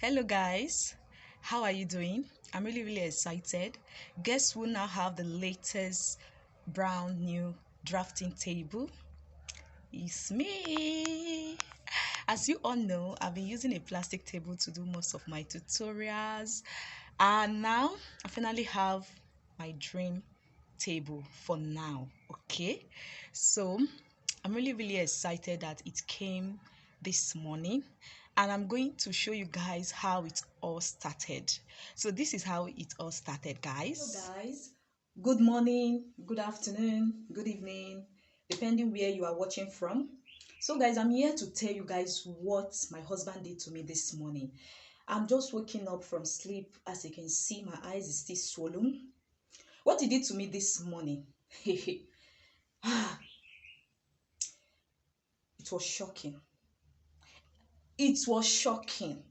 Hello guys, how are you doing? I'm really excited. Guess who now have the latest brown new drafting table? It's me. As you all know, I've been using a plastic table to do most of my tutorials, and now I finally have my dream table for now. Okay, so I'm really excited that it came this morning, and I'm going to show you guys how it all started. So this is how it all started, guys. Hello guys, good morning, good afternoon, good evening, depending where you are watching from. So guys, I'm here to tell you guys what my husband did to me this morning. I'm just waking up from sleep. As you can see, my eyes is still swollen. What he did to me this morning, it was shocking. It was shocking.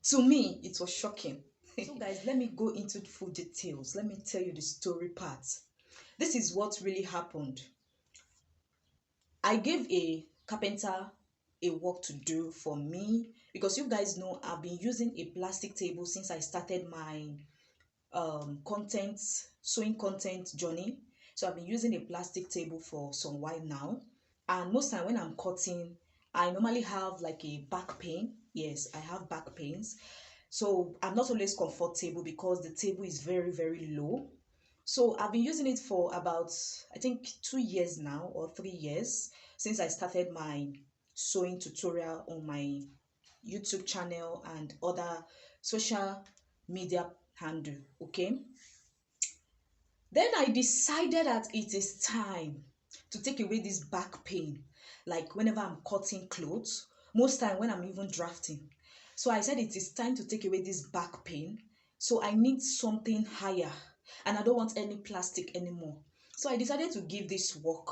To me, it was shocking. So guys, let me go into the full details. Let me tell you the story part. This is what really happened. I gave a carpenter a work to do for me because you guys know I've been using a plastic table since I started my sewing content journey. So I've been using a plastic table for some while now, and most time when I'm cutting, I normally have like a back pain. Yes, I have back pains, so I'm not always comfortable because the table is very low. So I've been using it for about, I think, 2 years now or 3 years since I started my sewing tutorial on my YouTube channel and other social media handle. Okay, then I decided that it is time to take away this back pain, like whenever I'm cutting clothes, most time when I'm even drafting. So I said it is time to take away this back pain. So I need something higher, and I don't want any plastic anymore. So I decided to give this work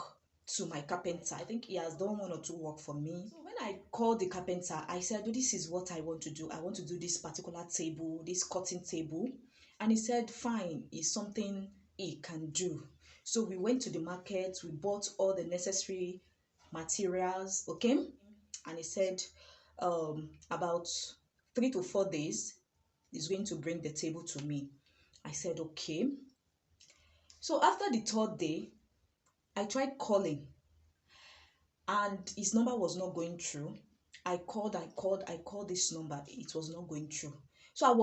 to my carpenter. I think he has done 1 or 2 work for me. So when I called the carpenter, I said, oh, this is what I want to do. I want to do this particular table, this cutting table. And he said, fine, it's something he can do. So we went to the market, we bought all the necessary materials, okay? And he said, about 3 to 4 days, he's going to bring the table to me. I said, okay. So after the 3rd day, I tried calling, and his number was not going through. I called this number. It was not going through. So I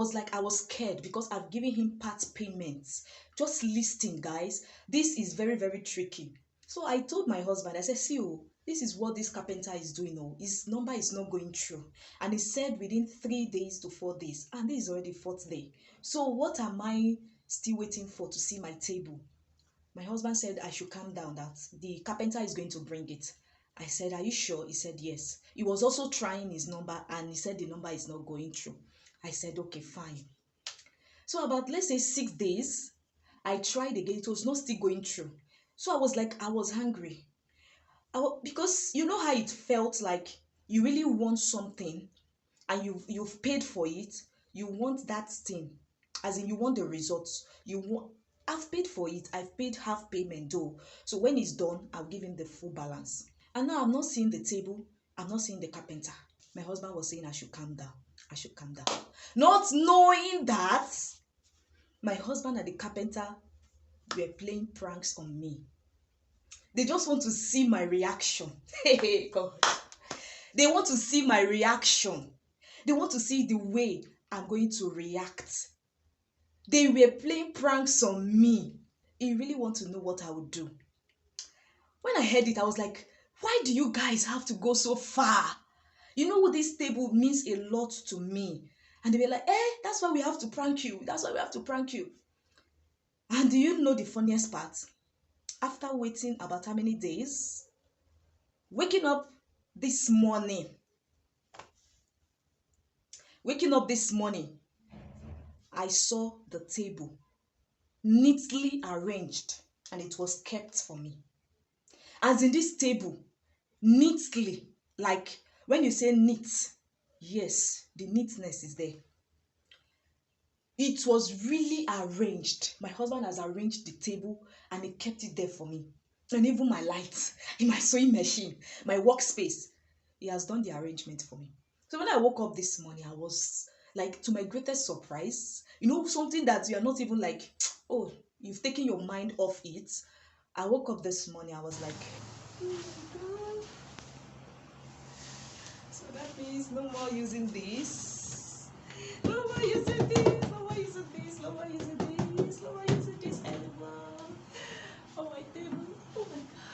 was scared because I've given him part payments. Just listing, guys. This is very tricky. So I told my husband, I said, see, oh, this is what this carpenter is doing. Oh, his number is not going through. And he said within 3 days to 4 days. And this is already 4th day. So what am I still waiting for to see my table? My husband said I should calm down, that the carpenter is going to bring it. I said, are you sure? He said, yes. He was also trying his number, and he said the number is not going through. I said, okay, fine. So about, let's say, 6 days, I tried again. It was not still going through. So I was like, I was hungry. Because you know how it felt like you really want something, and you've paid for it. You want that thing, as in you want the results. I've paid for it. I've paid half payment though. So when it's done, I'll give him the full balance. And now I'm not seeing the table. I'm not seeing the carpenter. My husband was saying I should calm down. I should calm down. Not knowing that my husband and the carpenter were playing pranks on me. They just want to see my reaction. Hey, God. They want to see my reaction. They want to see the way I'm going to react. They were playing pranks on me. He really want to know what I would do. When I heard it, I was like, why do you guys have to go so far? You know, this table means a lot to me. And they were like, that's why we have to prank you. That's why we have to prank you. And do you know the funniest part? After waiting about how many days? Waking up this morning, I saw the table neatly arranged, and it was kept for me. As in, this table, neatly, like when you say neat, yes, the neatness is there. It was really arranged. My husband has arranged the table, and he kept it there for me. And even my lights in my sewing machine, my workspace, he has done the arrangement for me. So when I woke up this morning, I was Like, to my greatest surprise, something that you are not even like, oh, you've taken your mind off it. I woke up this morning, I was like, oh my God. So that means no more using this. No more using this. No more using this. No more using this. No more using this anymore. Oh my table. Oh my God.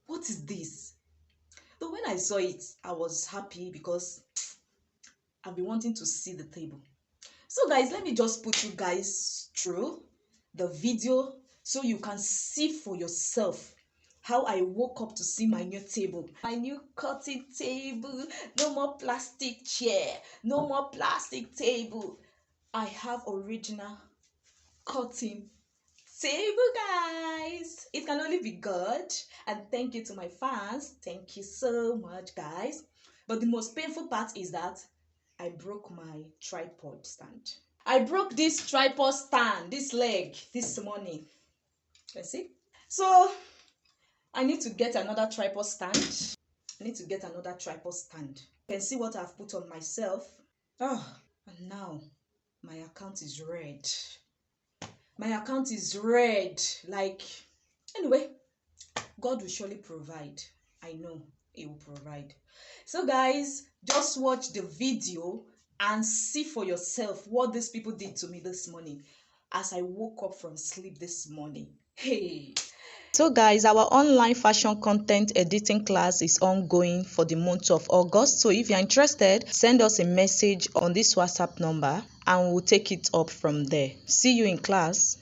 What is this? But when I saw it, I was happy because I've been wanting to see the table. So guys, let me just put you guys through the video so you can see for yourself how I woke up to see my new table. My new cutting table. No more plastic chair. No more plastic table. I have original cutting table, guys. It can only be good. And thank you to my fans. Thank you so much, guys. But the most painful part is that I broke my tripod stand. I broke this tripod stand, this leg, this morning. Let's see. So I need to get another tripod stand. I need to get another tripod stand. You can see what I've put on myself. Oh, and now my account is red. My account is red. Like, anyway, God will surely provide. I know He will provide. So guys, just watch the video and see for yourself what these people did to me this morning as I woke up from sleep this morning. Hey. So guys, our online fashion content editing class is ongoing for the month of August. So if you're interested, send us a message on this WhatsApp number and we'll take it up from there. See you in class.